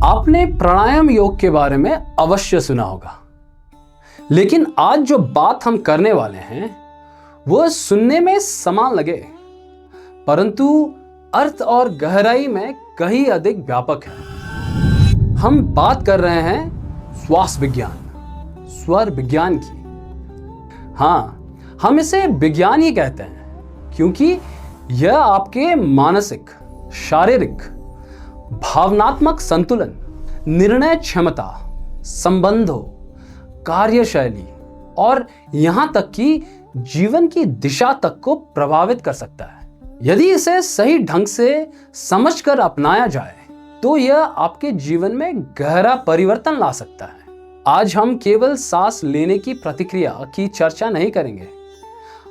आपने प्राणायाम योग के बारे में अवश्य सुना होगा, लेकिन आज जो बात हम करने वाले हैं वह सुनने में समान लगे, परंतु अर्थ और गहराई में कहीं अधिक व्यापक है। हम बात कर रहे हैं श्वास विज्ञान, स्वर विज्ञान की। हाँ, हम इसे विज्ञान ही कहते हैं क्योंकि यह आपके मानसिक, शारीरिक, भावनात्मक संतुलन, निर्णय क्षमता, संबंधों, कार्यशैली और यहां तक कि जीवन की दिशा तक को प्रभावित कर सकता है। यदि इसे सही ढंग से समझकर अपनाया जाए तो यह आपके जीवन में गहरा परिवर्तन ला सकता है। आज हम केवल सांस लेने की प्रतिक्रिया की चर्चा नहीं करेंगे।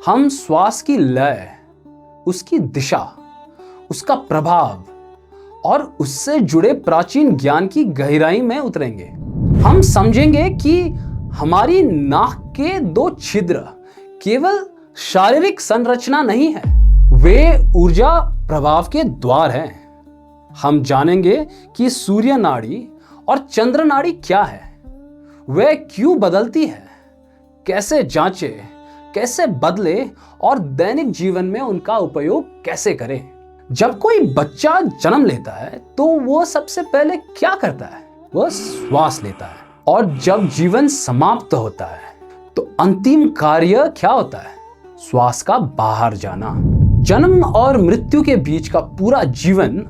हम श्वास की लय, उसकी दिशा, उसका प्रभाव और उससे जुड़े प्राचीन ज्ञान की गहराई में उतरेंगे। हम समझेंगे कि हमारी नाक के 2 छिद्र केवल शारीरिक संरचना नहीं है, वे ऊर्जा प्रवाह के द्वार हैं। हम जानेंगे कि सूर्य नाड़ी और चंद्र नाड़ी क्या है, वे क्यों बदलती है, कैसे जांचे, कैसे बदले और दैनिक जीवन में उनका उपयोग कैसे करें। जब कोई बच्चा जन्म लेता है तो वो सबसे पहले क्या करता है? वह श्वास लेता है। और जब जीवन समाप्त होता है तो अंतिम कार्य क्या होता है? श्वास का बाहर जाना। जन्म और मृत्यु के बीच का पूरा जीवन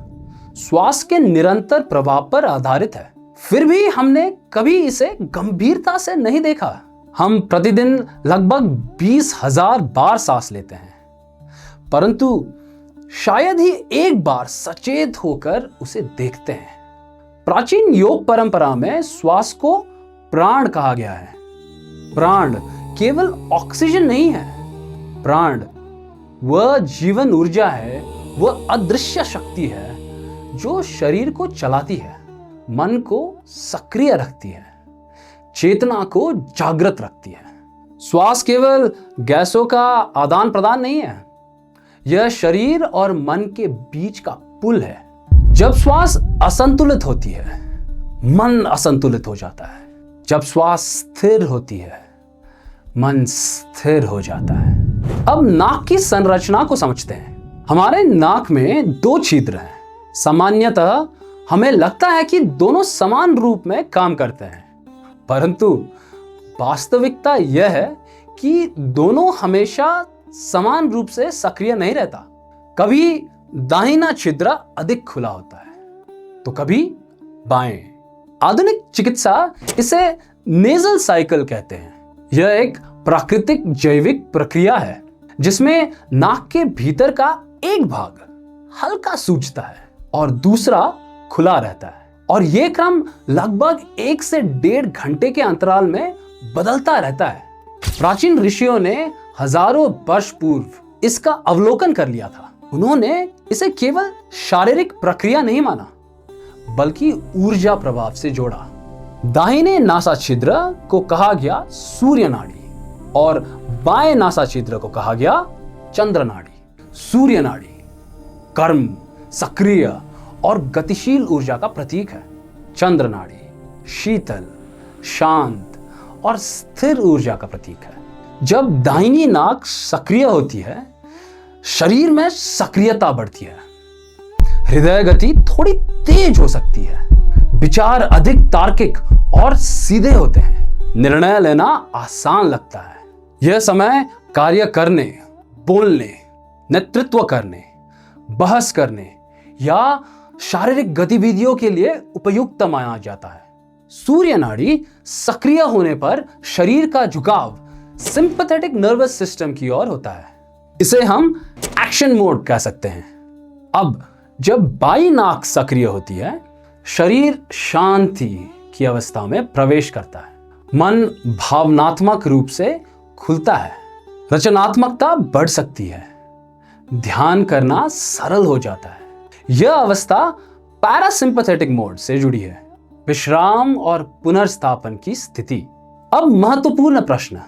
श्वास के निरंतर प्रभाव पर आधारित है। फिर भी हमने कभी इसे गंभीरता से नहीं देखा। हम प्रतिदिन लगभग 20,000 बार सांस लेते हैं, परंतु शायद ही एक बार सचेत होकर उसे देखते हैं। प्राचीन योग परंपरा में श्वास को प्राण कहा गया है। प्राण केवल ऑक्सीजन नहीं है। प्राण वह जीवन ऊर्जा है, वह अदृश्य शक्ति है जो शरीर को चलाती है, मन को सक्रिय रखती है, चेतना को जागृत रखती है। श्वास केवल गैसों का आदान प्रदान नहीं है, यह शरीर और मन के बीच का पुल है। जब श्वास असंतुलित होती है, मन असंतुलित हो जाता है। जब श्वास स्थिर होती है, मन स्थिर हो जाता है। अब नाक की संरचना को समझते हैं। हमारे नाक में 2 छिद्र हैं। सामान्यतः हमें लगता है कि दोनों समान रूप में काम करते हैं, परंतु वास्तविकता यह है कि दोनों हमेशा समान रूप से सक्रिय नहीं रहता। कभी दाहिना छिद्र अधिक खुला होता है तो कभी बाएं। आधुनिक चिकित्सा इसे नेजल साइकिल कहते हैं। यह एक प्राकृतिक जैविक प्रक्रिया है जिसमें नाक के भीतर का एक भाग हल्का सूजता है और दूसरा खुला रहता है, और यह क्रम लगभग 1 से 1.5 घंटे के अंतराल में बदलता रहता है। प्राचीन ऋषियों ने हजारों वर्ष पूर्व इसका अवलोकन कर लिया था। उन्होंने इसे केवल शारीरिक प्रक्रिया नहीं माना, बल्कि ऊर्जा प्रभाव से जोड़ा। दाहिने नासा छिद्र को कहा गया सूर्य नाड़ी और बाएं नासा छिद्र को कहा गया चंद्र नाड़ी। सूर्य नाड़ी कर्म, सक्रिय और गतिशील ऊर्जा का प्रतीक है। चंद्र नाड़ी शीतल, शांत और स्थिर ऊर्जा का प्रतीक है। जब दाहिनी नाक सक्रिय होती है, शरीर में सक्रियता बढ़ती है, हृदय गति थोड़ी तेज हो सकती है, विचार अधिक तार्किक और सीधे होते हैं, निर्णय लेना आसान लगता है। यह समय कार्य करने, बोलने, नेतृत्व करने, बहस करने या शारीरिक गतिविधियों के लिए उपयुक्त माना जाता है। सूर्य नाड़ी सक्रिय होने पर शरीर का झुकाव सिंपैथेटिक नर्वस सिस्टम की ओर होता है। इसे हम एक्शन मोड कह सकते हैं। अब जब बाई नाक सक्रिय होती है, शरीर शांति की अवस्था में प्रवेश करता है, मन भावनात्मक रूप से खुलता है, रचनात्मकता बढ़ सकती है, ध्यान करना सरल हो जाता है। यह अवस्था पैरासिम्पैथेटिक मोड से जुड़ी है, विश्राम और पुनर्स्थापन की स्थिति। अब महत्वपूर्ण प्रश्न,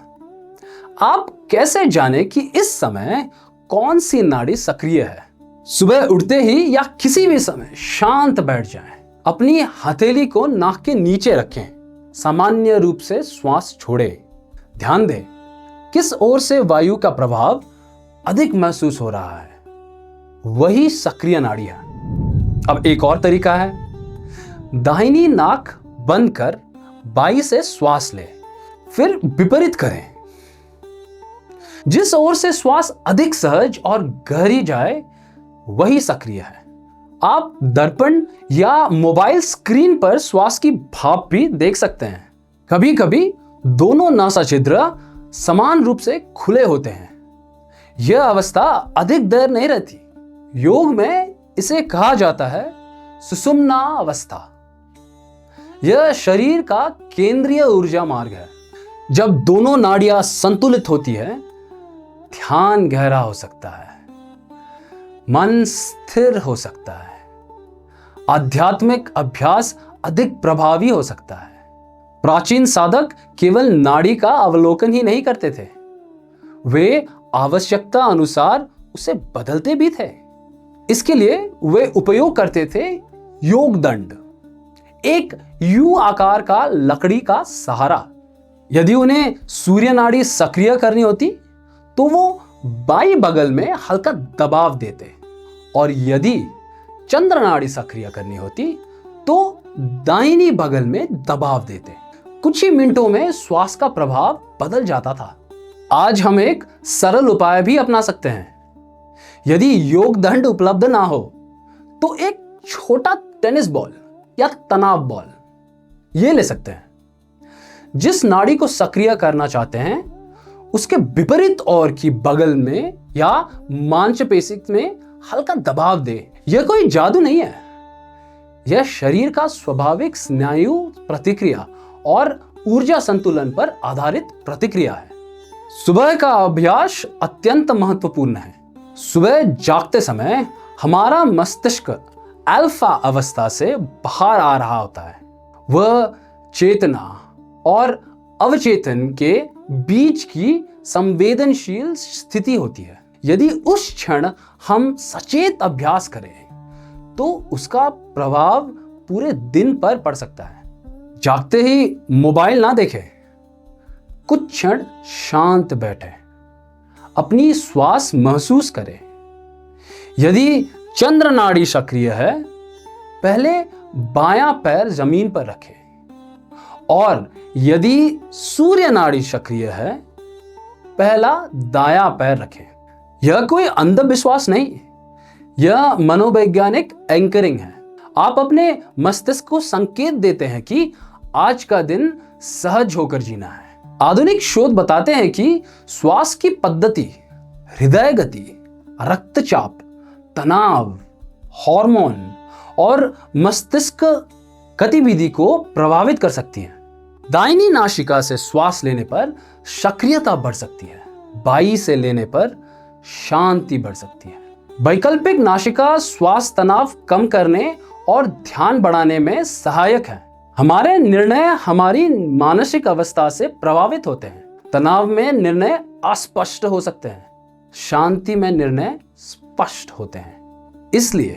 आप कैसे जाने कि इस समय कौन सी नाड़ी सक्रिय है? सुबह उठते ही या किसी भी समय शांत बैठ जाएं अपनी हथेली को नाक के नीचे रखें, सामान्य रूप से श्वास छोड़ें। ध्यान दें किस ओर से वायु का प्रभाव अधिक महसूस हो रहा है, वही सक्रिय नाड़ी है। अब एक और तरीका है, दाहिनी नाक बंद कर बाईं से श्वास लें, फिर विपरीत करें। जिस ओर से श्वास अधिक सहज और गहरी जाए वही सक्रिय है। आप दर्पण या मोबाइल स्क्रीन पर श्वास की भाप भी देख सकते हैं। कभी कभी दोनों नासा छिद्र समान रूप से खुले होते हैं। यह अवस्था अधिक देर नहीं रहती। योग में इसे कहा जाता है सुषुम्ना अवस्था। यह शरीर का केंद्रीय ऊर्जा मार्ग है। जब दोनों नाड़ियां संतुलित होती है, ध्यान गहरा हो सकता है, मन स्थिर हो सकता है, आध्यात्मिक अभ्यास अधिक प्रभावी हो सकता है। प्राचीन साधक केवल नाड़ी का अवलोकन ही नहीं करते थे, वे आवश्यकता अनुसार उसे बदलते भी थे। इसके लिए वे उपयोग करते थे योग दंड, एक यू आकार का लकड़ी का सहारा। यदि उन्हें सूर्य नाड़ी सक्रिय करनी होती तो वो बाईं बगल में हल्का दबाव देते, और यदि चंद्र नाड़ी सक्रिय करनी होती तो दाहिनी बगल में दबाव देते। कुछ ही मिनटों में श्वास का प्रभाव बदल जाता था। आज हम एक सरल उपाय भी अपना सकते हैं। यदि योग दंड उपलब्ध ना हो तो एक छोटा टेनिस बॉल या तनाव बॉल ये ले सकते हैं। जिस नाड़ी को सक्रिय करना चाहते हैं उसके विपरीत ओर की बगल में या मांसपेशी में हल्का दबाव दे। यह कोई जादू नहीं है, यह शरीर का स्वाभाविक स्नायु प्रतिक्रिया और ऊर्जा संतुलन पर आधारित प्रतिक्रिया है। सुबह का अभ्यास अत्यंत महत्वपूर्ण है। सुबह जागते समय हमारा मस्तिष्क अल्फा अवस्था से बाहर आ रहा होता है। वह चेतना और अवचेतन के बीच की संवेदनशील स्थिति होती है। यदि उस क्षण हम सचेत अभ्यास करें तो उसका प्रभाव पूरे दिन पर पड़ सकता है। जागते ही मोबाइल ना देखें, कुछ क्षण शांत बैठे, अपनी श्वास महसूस करें। यदि चंद्र नाड़ी सक्रिय है, पहले बायां पैर जमीन पर रखें, और यदि सूर्य नाड़ी सक्रिय है, पहला दायां पैर रखें। यह कोई अंधविश्वास नहीं, यह मनोवैज्ञानिक एंकरिंग है। आप अपने मस्तिष्क को संकेत देते हैं कि आज का दिन सहज होकर जीना है। आधुनिक शोध बताते हैं कि श्वास की पद्धति हृदय गति, रक्तचाप, तनाव, हार्मोन और मस्तिष्क गतिविधि को प्रभावित कर सकती है। दाहिनी नासिका से श्वास लेने पर सक्रियता बढ़ सकती है, बाईं से लेने पर शांति बढ़ सकती है। वैकल्पिक नासिका श्वास तनाव कम करने और ध्यान बढ़ाने में सहायक है। हमारे निर्णय हमारी मानसिक अवस्था से प्रभावित होते हैं। तनाव में निर्णय अस्पष्ट हो सकते हैं, शांति में निर्णय स्पष्ट होते हैं। इसलिए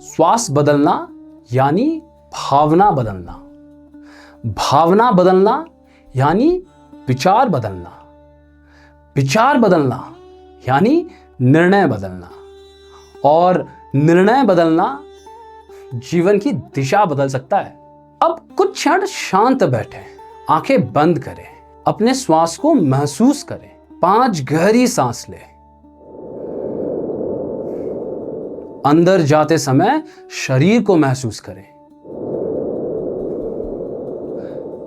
श्वास बदलना यानी भावना बदलना, भावना बदलना यानी विचार बदलना, विचार बदलना यानी निर्णय बदलना, और निर्णय बदलना जीवन की दिशा बदल सकता है। अब कुछ क्षण शांत बैठें, आंखें बंद करें, अपने श्वास को महसूस करें। 5 गहरी सांस लें। अंदर जाते समय शरीर को महसूस करें,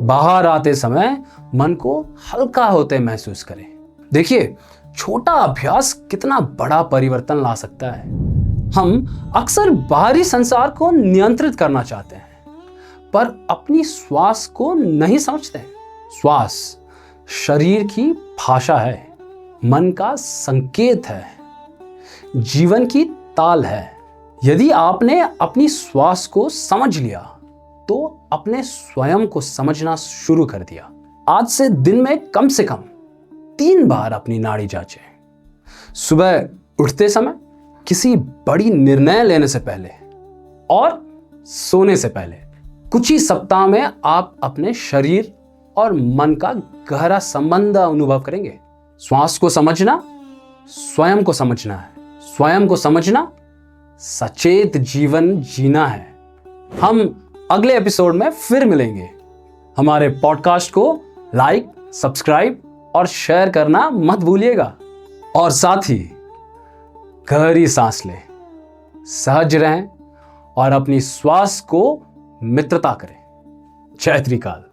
बाहर आते समय मन को हल्का होते महसूस करें। देखिए, छोटा अभ्यास कितना बड़ा परिवर्तन ला सकता है। हम अक्सर बाहरी संसार को नियंत्रित करना चाहते हैं, पर अपनी श्वास को नहीं समझते। श्वास शरीर की भाषा है, मन का संकेत है, जीवन की ताल है। यदि आपने अपनी श्वास को समझ लिया तो अपने स्वयं को समझना शुरू कर दिया। आज से दिन में कम से कम 3 बार अपनी नाड़ी जांचें। सुबह उठते समय, किसी बड़ी निर्णय लेने से पहले, और सोने से पहले कुछ ही सप्ताह में आप अपने शरीर और मन का गहरा संबंध अनुभव करेंगे। श्वास को समझना स्वयं को समझना है, स्वयं को समझना सचेत जीवन जीना है। हम अगले एपिसोड में फिर मिलेंगे। हमारे पॉडकास्ट को लाइक, सब्सक्राइब और शेयर करना मत भूलिएगा। और साथ ही गहरी सांस लें, सहज रहें और अपनी श्वास को मित्रता करें। जय त्रिकाल।